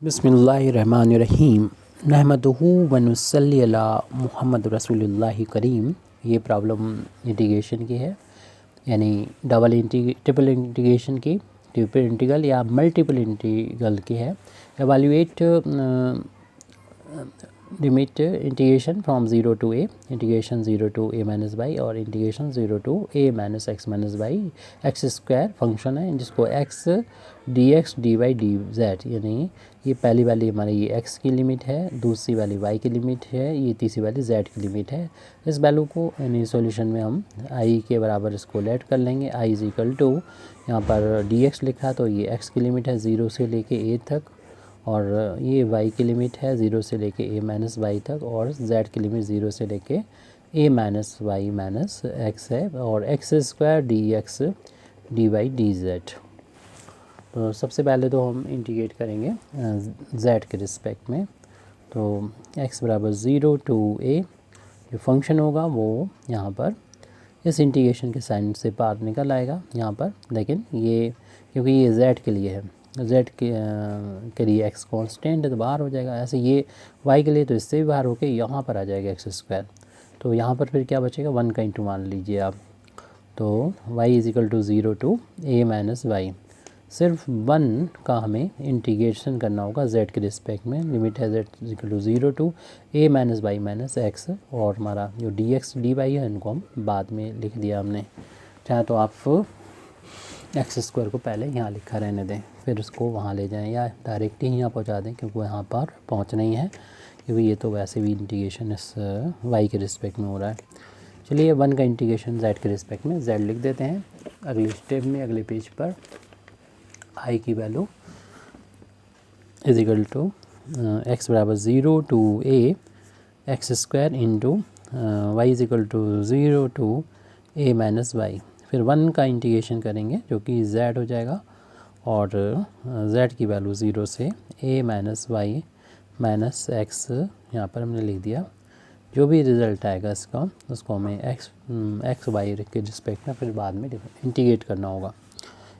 बिस्मिल्लाहिर्रहमानिर्रहीम नहमदुहु व नुसल्ली अला मुहम्मद रसूलुल्लाहि करीम। ये प्रॉब्लम इंटीग्रेशन की है, यानी ट्रिपल इंटीग्रेशन की, ट्रिपल इंटीग्रल या मल्टीपल इंटीग्रल की है। Evaluate limit integration from 0 to a, integration 0 to a minus by और integration 0 to a minus x minus by x square function है, जिसको x d x d y d z, यानी ये पहली वाली हमारी ये एक्स की लिमिट है, दूसरी वाली वाई की लिमिट है, ये तीसरी वाली जेड की लिमिट है। इस वैल्यू को यानी सॉल्यूशन में हम आई के बराबर इसको लेट कर लेंगे। आई इज इक्वल टू, यहाँ पर डी एक्स लिखा तो ये एक्स की लिमिट है 0 से लेके ए तक, और ये y की लिमिट है 0 से लेके a माइनस वाई तक, और z की लिमिट 0 से लेके a minus y minus x है, और x square d x d y d z. तो सबसे पहले तो हम इंटीग्रेट करेंगे z के रिस्पेक्ट में। तो x बराबर 0 to a जो फंक्शन होगा वो यहाँ पर इस इंटीग्रेशन के साइन से पार निकल आएगा यहाँ पर, लेकिन ये क्योंकि ये z के लिए है, z के लिए x कांस्टेंट है तो बाहर हो जाएगा। ऐसे ये y के लिए तो इससे भी बाहर होके यहाँ पर आ जाएगा एक्स स्क्वायर। तो यहाँ पर फिर क्या बचेगा, 1 का इंटू मान लीजिए आप। तो y is equal to 0 to a minus y, सिर्फ 1 का हमें इंटीग्रेशन करना होगा z के रिस्पेक्ट में। लिमिट है z is equal to 0 to a minus y minus x, और हमारा जो डी एक्स डी वाई है इनको हम बाद में लिख दिया हमने। चाहे तो आप एक्स स्क्वायर को पहले यहाँ लिखा रहने दें, फिर उसको वहाँ ले जाएं, या डायरेक्ट ही यहाँ पहुँचा दें, क्योंकि यहाँ पर पहुँचना ही है, क्योंकि ये तो वैसे भी इंटीग्रेशन इस वाई के रिस्पेक्ट में हो रहा है। चलिए 1 का इंटीग्रेशन z के रिस्पेक्ट में z लिख देते हैं। अगले स्टेप में, अगले पेज पर i की value is equal to x बराबर 0 to a x square into y is equal to 0 to a minus y. फिर 1 का इंटीग्रेशन करेंगे जो कि z हो जाएगा, और z की वैल्यू 0 से a minus y minus x यहाँ पर हमने लिख दिया। जो भी रिज़ल्ट आएगा इसका, उसको हमें एक्स वाई के रिस्पेक्ट में फिर बाद में इंटीग्रेट करना होगा।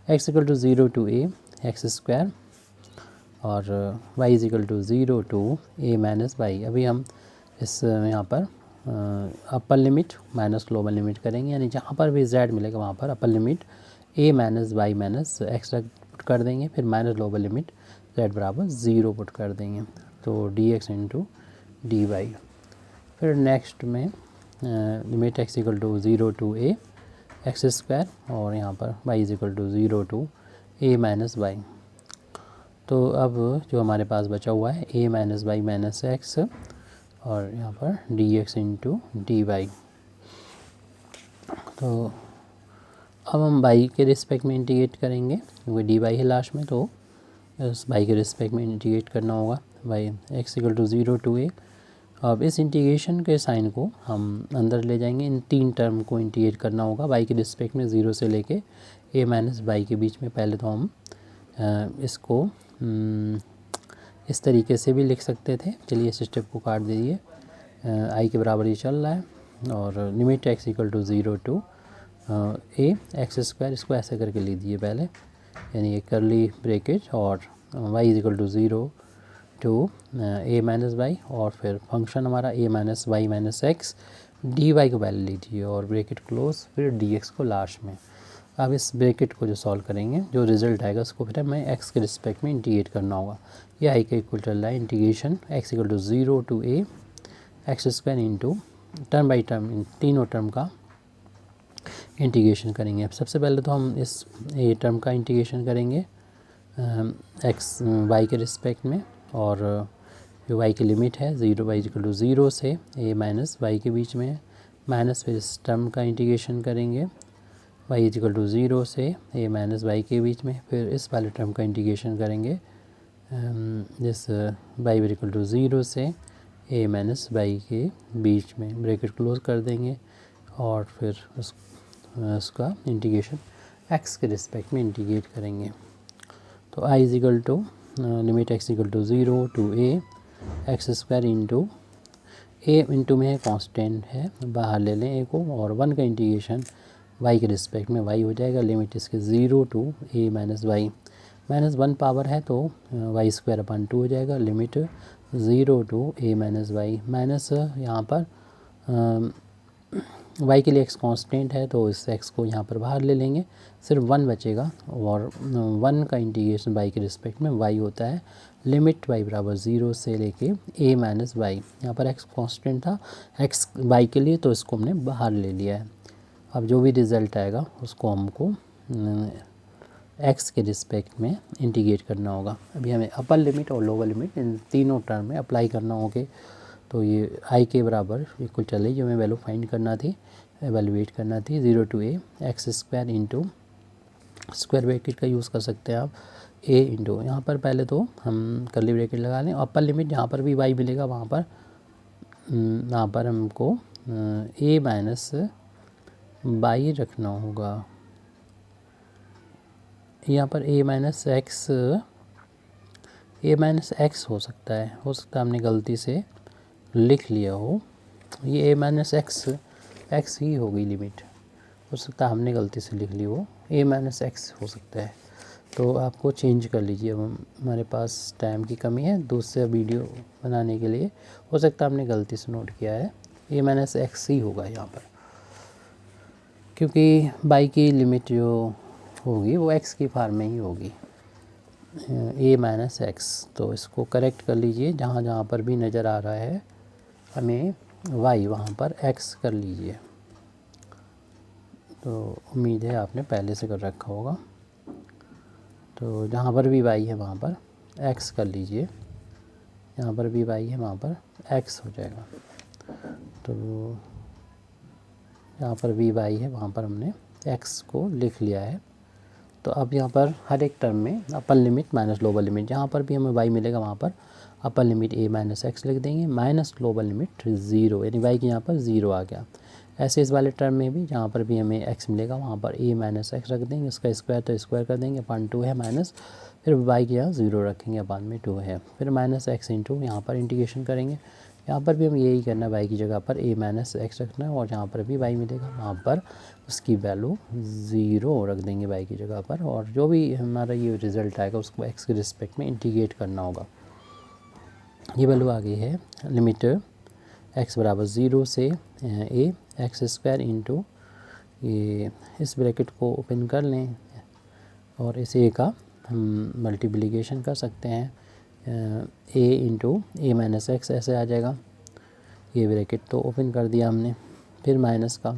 X equal to 0 to a x square, और y is equal to 0 to a minus y. अभी हम इस यहाँ पर upper limit minus lower limit करेंगे, यानी जहाँ पर भी z मिलेगा वहाँ पर upper limit a minus y minus x put कर देंगे, फिर माइनस लोअर लिमिट z बराबर 0 पुट कर देंगे। तो d x into d y. फिर नेक्स्ट में limit x equal to 0 to a x square, और यहाँ पर y is equal to 0 to a minus y. तो अब जो हमारे पास बचा हुआ है a minus y minus x, और यहाँ पर d x into d y. तो अब हम y के रिस्पेक्ट में इंटीग्रेट करेंगे, क्योंकि डी वाई है लास्ट में, तो इस y के रिस्पेक्ट में इंटीग्रेट करना होगा। y x equal to 0 to a। अब इस इंटीग्रेशन के साइन को हम अंदर ले जाएंगे, इन 3 टर्म को इंटीग्रेट करना होगा y के रिस्पेक्ट में 0 से लेके a माइनस वाई के बीच में। पहले तो हम इसको इस तरीके से भी लिख सकते थे। चलिए इस स्टेप को काट दीजिए। i के बराबर ये चल रहा है, और limit x equal to 0 to a x square, इसको ऐसे करके लीजिए पहले, यानी एक करली ब्रैकेट, और y is equal to 0 to a minus y, और फिर फंक्शन हमारा a minus y minus x, d y को पहले लीजिए और ब्रैकेट क्लोज, फिर डी एक्स को लास्ट में। अब इस ब्रैकेट को जो सॉल्व करेंगे, जो रिजल्ट आएगा उसको फिर हमें एक्स के रिस्पेक्ट में इंटीग्रेट करना होगा। ये आई का इक्वल चल रहा है integration x equal to 0 to a x square into term by term, इन तीनों टर्म का इंटीग्रेशन करेंगे। अब सबसे पहले तो हम इस ए टर्म का इंटीग्रेशन करेंगे एक्स वाई के रिस्पेक्ट में, और जो y की लिमिट है 0 y इक्वल टू 0 से a माइनस वाई के बीच में, माइनस फिर इस टर्म का इंटीग्रेशन करेंगे y इक्वल टू 0 से a माइनस वाई के बीच में, फिर इस वाले टर्म का इंटीग्रेशन करेंगे जिस y इक्वल टू 0 से a माइनस वाई के बीच में, ब्रैकेट क्लोज कर देंगे, और फिर उसका इंटीग्रेशन x के रिस्पेक्ट में इंटीग्रेट करेंगे। तो i is equal to limit x equal to 0 to a x square into a into में कांस्टेंट है, बाहर ले लें a को, और 1 का इंटीग्रेशन y के रिस्पेक्ट में y हो जाएगा। लिमिट इसके 0 to a minus y. -1 power है तो वाई स्क्वायर अपन 2 हो जाएगा। लिमिट 0 to a minus y, minus यहाँ पर y के लिए x कांस्टेंट है तो इस x को यहाँ पर बाहर ले लेंगे, सिर्फ 1 बचेगा और 1 का इंटीग्रेशन y के रिस्पेक्ट में y होता है लिमिट y बराबर 0 से लेके a माइनस वाई। यहाँ पर x कांस्टेंट था x y के लिए तो इसको हमने बाहर ले लिया है। अब जो भी रिज़ल्ट आएगा उसको हमको x के रिस्पेक्ट में इंटीग्रेट करना होगा। अभी हमें अपर लिमिट और लोअर लिमिट इन तीनों टर्म में अप्लाई करना होगा। तो ये i के बराबर इक्वल चले जो हमें वैल्यू फाइंड करना थी, एवेलुएट करना थी 0 to a x square into square bracket का यूज़ कर सकते हैं आप a इंटू, यहाँ पर पहले तो हम कर्ली ब्रैकेट लगा लें। अपर लिमिट जहाँ पर भी y मिलेगा वहाँ पर हमको a माइनस बाई रखना होगा। यहाँ पर a माइनस एक्स हो सकता है हमने गलती से लिख लिया हो, ये a माइनस एक्स ही होगी लिमिट, हो सकता है हमने गलती से लिख ली हो, a माइनस एक्स हो सकता है। तो आपको चेंज कर लीजिए। अब हमारे पास टाइम की कमी है दूसरा वीडियो बनाने के लिए, हो सकता है हमने गलती से नोट किया है, a माइनस एक्स ही होगा यहाँ पर, क्योंकि बाई की लिमिट जो होगी वो x की फॉर्म में ही होगी a माइनस एक्स। तो इसको करेक्ट कर लीजिए, जहाँ जहाँ पर भी नज़र आ रहा है हमें y वहाँ पर x कर लीजिए। तो उम्मीद है आपने पहले से कर रखा होगा। तो जहाँ पर भी y है वहाँ पर x कर लीजिए, यहाँ पर भी y है वहाँ पर x हो जाएगा। तो यहाँ पर भी y है वहाँ पर हमने x को लिख लिया है। तो अब यहाँ पर हर एक टर्म में अपर लिमिट माइनस लोअर लिमिट, जहाँ पर भी हमें y मिलेगा वहाँ पर upper limit a minus x लिख देंगे, माइनस लोअर लिमिट 0, यानी y की यहाँ पर 0 आ गया। ऐसे इस वाले टर्म में भी जहाँ पर भी हमें x मिलेगा वहाँ पर a माइनस एक्स रख देंगे, इसका स्क्वायर तो स्क्वायर कर देंगे, अपान 2 है माइनस, फिर y के यहाँ 0 रखेंगे, अपान में 2 है, फिर माइनस एक्स इंटू यहाँ पर इंटीग्रेशन करेंगे। यहाँ पर भी हम यही करना है, y की जगह पर a माइनस एक्स रखना है और जहाँ पर भी y मिलेगा वहाँ पर उसकी वैल्यू 0 रख देंगे y की जगह पर, और जो भी हमारा ये रिज़ल्ट आएगा उसको x के रिस्पेक्ट में इंटीग्रेट करना होगा। ये वैल्यू आ गई है लिमिट x बराबर 0 से a एक्स स्क्वायर इंटू, ये इस ब्रैकेट को ओपन कर लें और इस a का हम मल्टीप्लिकेशन कर सकते हैं, a into a minus x ऐसे आ जाएगा। ये ब्रैकेट तो ओपन कर दिया हमने, फिर माइनस का,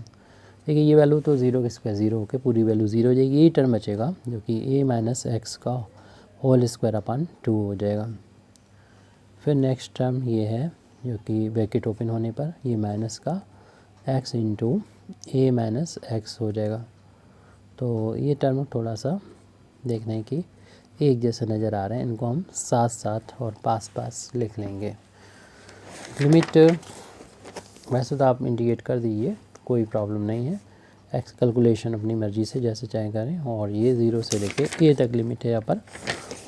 देखिए ये वैल्यू तो 0 के स्क्वायर 0 होकर पूरी वैल्यू 0 हो जाएगी। यही टर्म बचेगा जो कि a माइनस एक्स का होल स्क्वायर अपान 2 हो जाएगा। फिर नेक्स्ट टर्म ये है जो कि ब्रैकेट ओपन होने पर ये माइनस का x into a minus x हो जाएगा। तो ये टर्म थोड़ा सा देखना है कि एक जैसे नज़र आ रहे हैं, इनको हम साथ साथ और पास पास लिख लेंगे। लिमिट वैसे तो आप इंटीग्रेट कर दीजिए, कोई प्रॉब्लम नहीं है, एक्स कैलकुलेशन अपनी मर्ज़ी से जैसे चाहे करें। और ये 0 से लेके a तक लिमिट है यहाँ पर,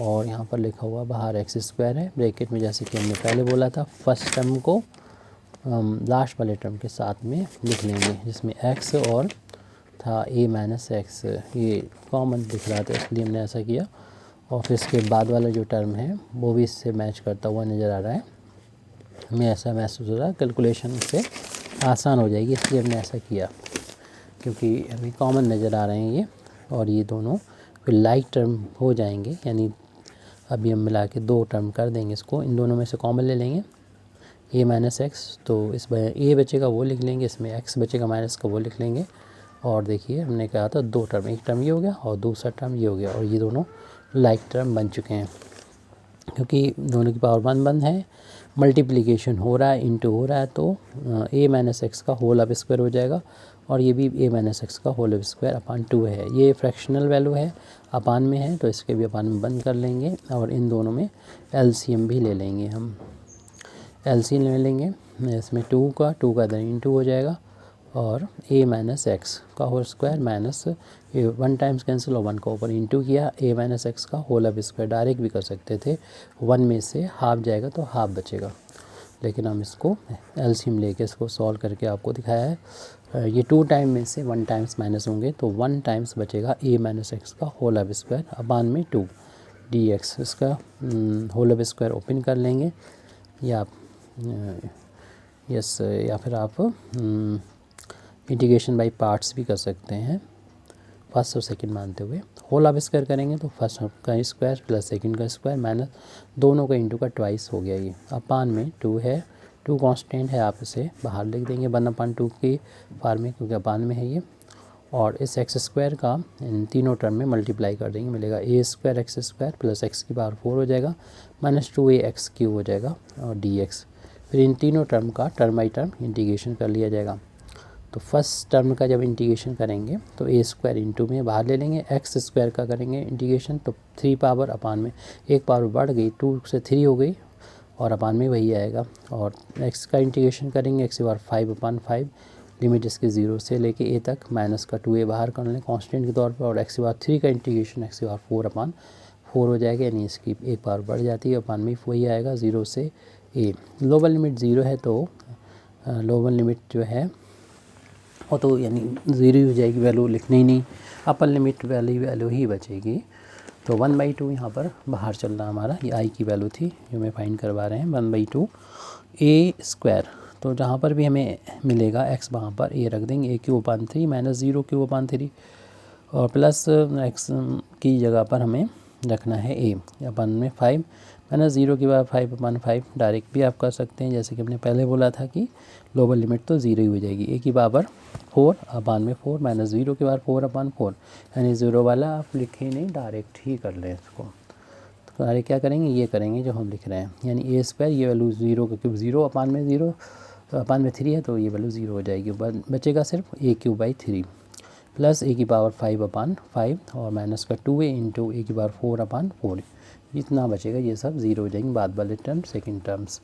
और यहाँ पर लिखा हुआ बाहर एक्स स्क्वायर है ब्रैकेट में, जैसे कि हमने पहले बोला था फर्स्ट टर्म को हम लास्ट वाले टर्म के साथ में लिख लेंगे, जिसमें x और था a माइनस एक्स, ये कॉमन दिख रहा था इसलिए हमने ऐसा किया। और फिर इसके बाद वाला जो टर्म है वो भी इससे मैच करता हुआ नज़र आ रहा है, हमें ऐसा महसूस हो रहा है कैलकुलेशन से आसान हो जाएगी, इसलिए हमने ऐसा किया क्योंकि अभी कॉमन नज़र आ रहे हैं ये, और ये दोनों फिर लाइक टर्म हो जाएंगे, यानी अभी हम मिला के 2 टर्म कर देंगे इसको, इन दोनों में से कॉमन ले लेंगे a माइनस एक्स, तो इस a बचेगा वो लिख लेंगे, इसमें x बचेगा माइनस का वो लिख लेंगे। और देखिए हमने कहा था 2 टर्म, एक टर्म ये हो गया और दूसरा टर्म ये हो गया, और ये दोनों लाइक टर्म बन चुके हैं क्योंकि दोनों की पावर बंद है, मल्टीप्लिकेशन हो रहा है, इंटू हो रहा है, तो a माइनस एक्स का होल अब स्क्वायर हो जाएगा, और ये भी a माइनस एक्स का होल स्क्वायर अपान 2 है। ये फ्रैक्शनल वैल्यू है, अपान में है तो इसके भी अपान में बंद कर लेंगे, और इन दोनों में LCM भी ले लेंगे, हम LCM ले लेंगे इसमें 2 का इधर इंटू हो जाएगा, और a माइनस एक्स का whole square minus 1 times cancel और 1 का ऊपर इंटू किया, a माइनस एक्स का होल अब स्क्वायर डायरेक्ट भी कर सकते थे, 1 में से हाफ जाएगा तो हाफ बचेगा, लेकिन हम इसको LCM लेके इसको सॉल्व करके आपको दिखाया है। ये 2 टाइम में से 1 टाइम्स माइनस होंगे तो 1 टाइम्स बचेगा a माइनस एक्स का होल अब स्क्वायर अपान में 2, dx, इसका होल स्क्वायर ओपन कर लेंगे या यस या फिर आप इंटीग्रेशन बाय पार्ट्स भी कर सकते हैं, फर्स्ट और सेकंड मानते हुए। होल आप स्क्वायर करेंगे तो फर्स्ट का स्क्वायर प्लस सेकंड का स्क्वायर माइनस दोनों का इंटू का ट्वाइस हो गया। ये अपान में 2 है, 2 कांस्टेंट है, आप इसे बाहर लिख देंगे 1/2 के फॉर्म में क्योंकि अपान में है ये। और इस एक्स स्क्वायर का इन तीनों टर्म में मल्टीप्लाई कर देंगे, मिलेगा a square x square plus x की पावर 4 हो जाएगा माइनस 2a एक्स क्यूब हो जाएगा और dx। फिर इन तीनों टर्म का टर्म बाई टर्म इंटीग्रेशन कर लिया जाएगा। तो फर्स्ट टर्म का जब इंटीग्रेशन करेंगे तो ए स्क्वायर इंटू में बाहर ले लेंगे, एक्स स्क्वायर का करेंगे इंटीग्रेशन तो 3 पावर अपान में एक पावर बढ़ गई, 2 से 3 हो गई और अपान में वही आएगा। और एक्स का इंटीग्रेशन करेंगे, एक्स की पावर 5/5, लिमिट इसके 0 से लेके ए तक, माइनस का 2a बाहर कर लें कांस्टेंट के तौर पर, और एक्स की पावर 3 का इंटीग्रेशन एक्स की पावर 4/4 हो जाएगा, यानी इसकी एक पावर बढ़ जाती है, अपान में वही आएगा 0 से ए। लोअर लिमिट 0 है तो लोअर लिमिट जो है वो तो यानी 0 ही हो जाएगी, वैल्यू लिखनी ही नहीं, अपर लिमिट वैल्यू ही बचेगी। तो 1/2 यहाँ पर बाहर चल रहा हमारा, ये आई की वैल्यू थी जो मैं फाइंड करवा रहे हैं 1/2 ए स्क्वायर। तो जहाँ पर भी हमें मिलेगा एक्स वहाँ पर ए रख देंगे, a cube upon 3 minus 0 cube upon 3 और प्लस एक्स की जगह पर हमें रखना है ए अपान में 5 माइनस 0 की बार 5/5 डायरेक्ट भी आप कर सकते हैं, जैसे कि हमने पहले बोला था कि लोअर लिमिट तो 0 ही हो जाएगी। ए की पावर 4 अपान में 4 माइनस 0 की बार 4/4, यानी 0 वाला आप लिखे नहीं, डायरेक्ट ही कर लें इसको। तो डायरेक्ट क्या करेंगे, ये करेंगे जो हम लिख रहे हैं, यानी ए स्क्वायर ये वैल्यू 0 क्योंकि 0 अपान में 0 अपान में 3 है तो ये वैल्यू 0 हो जाएगी, बचेगा सिर्फ ए क्यूब बाई 3 प्लस ए की पावर 5/5 और माइनस का 2a इंटू ए की पावर 4/4, इतना बचेगा, ये सब 0 हो जाएंगे बाद वाले टर्म सेकंड टर्म्स।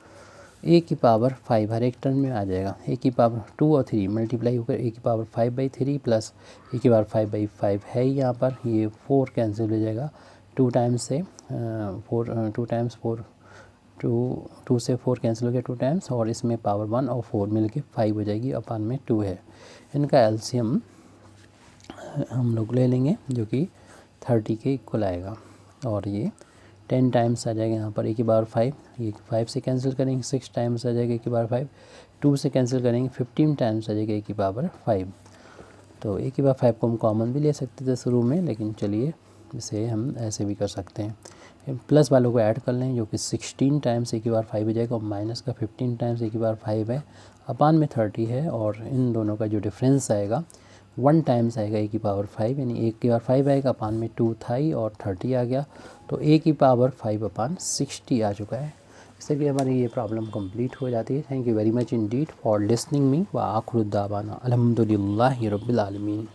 ए की पावर 5 हर एक टर्म में आ जाएगा, ए की पावर 2 और 3 मल्टीप्लाई होकर ए की पावर 5/3 प्लस ए की पावर 5/5 है यहाँ पर, ये 4 कैंसिल हो जाएगा 2 टाइम्स से 2 टाइम्स 4 2 से 4 कैंसिल हो गया 2 टाइम्स, और इसमें पावर 1 और 4 मिल के 5 हो जाएगी, अपान में 2 है। इनका एलसीएम हम लोग ले लेंगे जो कि 30 के इक्वल आएगा, और ये 10 टाइम्स आ जाएगा यहाँ पर ए की पावर 5, ये 5 से कैंसिल करेंगे 6 टाइम्स आ जाएगा ए की पावर 5, 2 से कैंसिल करेंगे 15 टाइम्स आ जाएगा ए की पावर 5। तो ए की पावर 5 को हम कॉमन भी ले सकते थे शुरू में, लेकिन चलिए इसे हम ऐसे भी कर सकते हैं, प्लस वालों को ऐड कर लें जो कि 16 टाइम्स ए की पावर 5 हो जाएगा, और माइनस का 15 टाइम्स ए की पावर 5 है, अपान में 30 है, और इन दोनों का जो डिफरेंस आएगा 1 टाइम्स आएगा ए की पावर 5, यानी ए की पावर 5 आएगा, अपान में 2 था ही और 30 आ गया, तो ए की पावर 5/60 आ चुका है। इससे भी हमारी ये प्रॉब्लम कंप्लीट हो जाती है। Thank you very much Indeed for listening me व आखिर दावाना अल्हम्दुलिल्लाहि रब्बिल आलमीन।